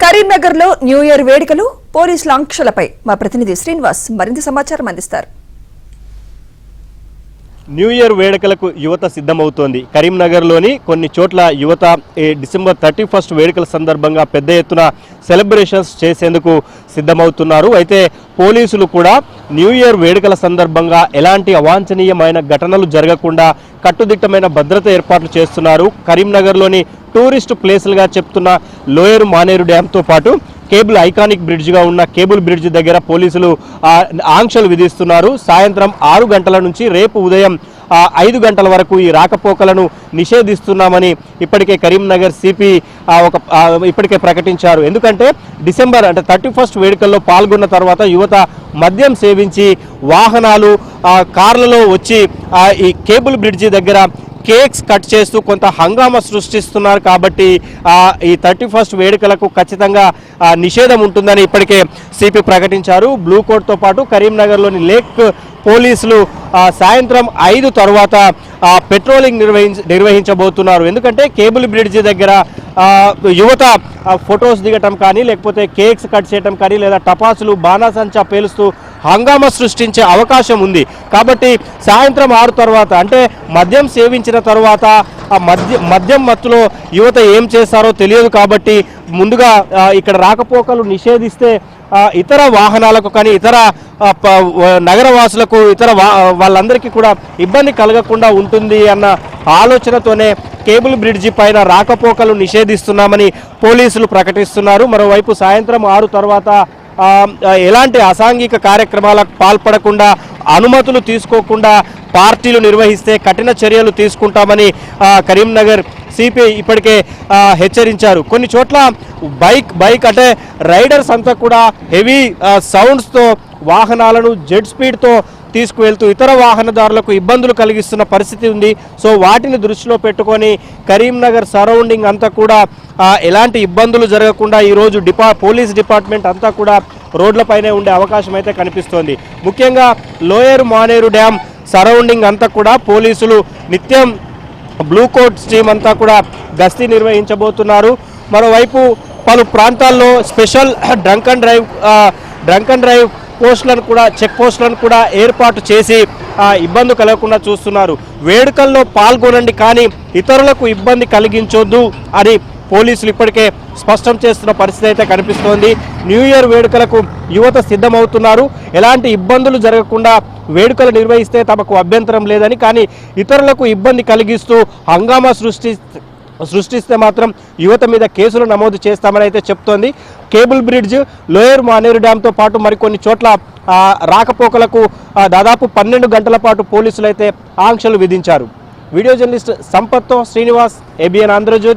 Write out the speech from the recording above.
కరీంనగర్ లో new year వేడుకలు పోలీసుల ఆంక్షలపై మా ప్రతినిధి శ్రీనివాస్ మరింత సమాచారం అందిస్తారు. న్యూ ఇయర్ వేడుకలకు యువత సిద్ధమవుతోంది. కరీంనగర్లోని కొన్ని చోట్ల యువత డిసెంబర్ 31 వేడుకల సందర్భంగా పెద్ద ఎత్తున సెలబ్రేషన్స్ చేసేందుకు సిద్ధమవుతున్నారు. అయితే పోలీసులు కూడా న్యూ ఇయర్ వేడుకల సందర్భంగా ఎలాంటి అవాంఛనీయమైన ఘటనలు జరగకుండా కట్టుదిట్టమైన భద్రత ఏర్పాట్లు చేస్తున్నారు. కరీంనగర్లోని టూరిస్ట్ ప్లేసులుగా చెప్తున్న లోయర్ మానేరు డ్యాంతో పాటు కేబుల్ ఐకానిక్ బ్రిడ్జ్గా ఉన్న కేబుల్ బ్రిడ్జ్ దగ్గర పోలీసులు ఆంక్షలు విధిస్తున్నారు. సాయంత్రం 6 గంటల నుంచి రేపు ఉదయం 5 గంటల వరకు ఈ రాకపోకలను నిషేధిస్తున్నామని ఇప్పటికే కరీంనగర్ సిపి ఇప్పటికే ప్రకటించారు. ఎందుకంటే డిసెంబర్ 31 వేడుకల్లో పాల్గొన్న తర్వాత యువత మద్యం సేవించి వాహనాలు కార్లలో వచ్చి ఈ కేబుల్ బ్రిడ్జి దగ్గర కేక్స్ కట్ చేస్తూ కొంత హంగామా సృష్టిస్తున్నారు. కాబట్టి ఈ 31 వేడుకలకు ఖచ్చితంగా నిషేధం ఉంటుందని ఇప్పటికే సిపి ప్రకటించారు. బ్లూ కోట్తో పాటు కరీంనగర్లోని లేక్ పోలీసులు సాయంత్రం 5 తర్వాత పెట్రోలింగ్ నిర్వహించబోతున్నారు. ఎందుకంటే కేబుల్ బ్రిడ్జి దగ్గర యువత ఫొటోస్ దిగటం కానీ లేకపోతే కేక్స్ కట్ చేయటం కానీ లేదా టపాసులు బాణాసంచా పేలుస్తూ హంగామా సృష్టించే అవకాశం ఉంది. కాబట్టి సాయంత్రం 6 తర్వాత అంటే మద్యం సేవించిన తర్వాత మద్యం మత్తులో యువత ఏం చేస్తారో తెలియదు. కాబట్టి ముందుగా ఇక్కడ రాకపోకలు నిషేధిస్తే ఇతర వాహనాలకు కానీ ఇతర నగరవాసులకు ఇతర వాళ్ళందరికీ కూడా ఇబ్బంది కలగకుండా ఉంటుంది అన్న ఆలోచనతోనే కేబుల్ బ్రిడ్జి పైన రాకపోకలు నిషేధిస్తున్నామని పోలీసులు ప్రకటిస్తున్నారు. మరోవైపు సాయంత్రం 6 తర్వాత ఎలాంటి అసాంఘిక కార్యక్రమాలకు పాల్పడకుండా అనుమతులు తీసుకోకుండా పార్టీలు నిర్వహిస్తే కఠిన చర్యలు తీసుకుంటామని కరీంనగర్ సిపి ఇప్పటికే హెచ్చరించారు. కొన్ని చోట్ల బైక్ అంటే రైడర్స్ అంతా కూడా హెవీ సౌండ్స్తో వాహనాలను జెట్ స్పీడ్తో తీసుకువెళ్తూ ఇతర వాహనదారులకు ఇబ్బందులు కలిగిస్తున్న పరిస్థితి ఉంది. సో వాటిని దృష్టిలో పెట్టుకొని కరీంనగర్ సరౌండింగ్ అంతా కూడా ఎలాంటి ఇబ్బందులు జరగకుండా ఈరోజు పోలీస్ డిపార్ట్మెంట్ అంతా కూడా రోడ్లపైనే ఉండే అవకాశం అయితే కనిపిస్తోంది. ముఖ్యంగా లోయర్ మానేరు డ్యామ్ సరౌండింగ్ అంతా కూడా పోలీసులు నిత్యం బ్లూ కోట్ టీమ్ అంతా కూడా గస్తీ నిర్వహించబోతున్నారు. మరోవైపు పలు ప్రాంతాల్లో స్పెషల్ డ్రంక్ అండ్ డ్రైవ్ పోస్టులను కూడా చెక్ పోస్టులను కూడా ఏర్పాటు చేసి ఇబ్బంది కలగకుండా చూస్తున్నారు. వేడుకల్లో పాల్గొనండి కానీ ఇతరులకు ఇబ్బంది కలిగించొద్దు అని పోలీసులు ఇప్పటికే స్పష్టం చేస్తున్న పరిస్థితి అయితే కనిపిస్తోంది. న్యూ ఇయర్ వేడుకలకు యువత సిద్ధమవుతున్నారు. ఎలాంటి ఇబ్బందులు జరగకుండా వేడుకలు నిర్వహిస్తే తమకు అభ్యంతరం లేదని, కానీ ఇతరులకు ఇబ్బంది కలిగిస్తూ హంగామా సృష్టిస్తే మాత్రం యువత మీద కేసులు నమోదు చేస్తామని అయితే చెప్తోంది. కేబుల్ బ్రిడ్జ్, లోయర్ మానేరు డ్యాంతో పాటు మరికొన్ని చోట్ల రాకపోకలకు దాదాపు 12 గంటల పాటు పోలీసులు అయితే ఆంక్షలు విధించారు. వీడియో జర్నలిస్ట్ సంపత్తో శ్రీనివాస్, ABN ఆంధ్రజ్యోతి.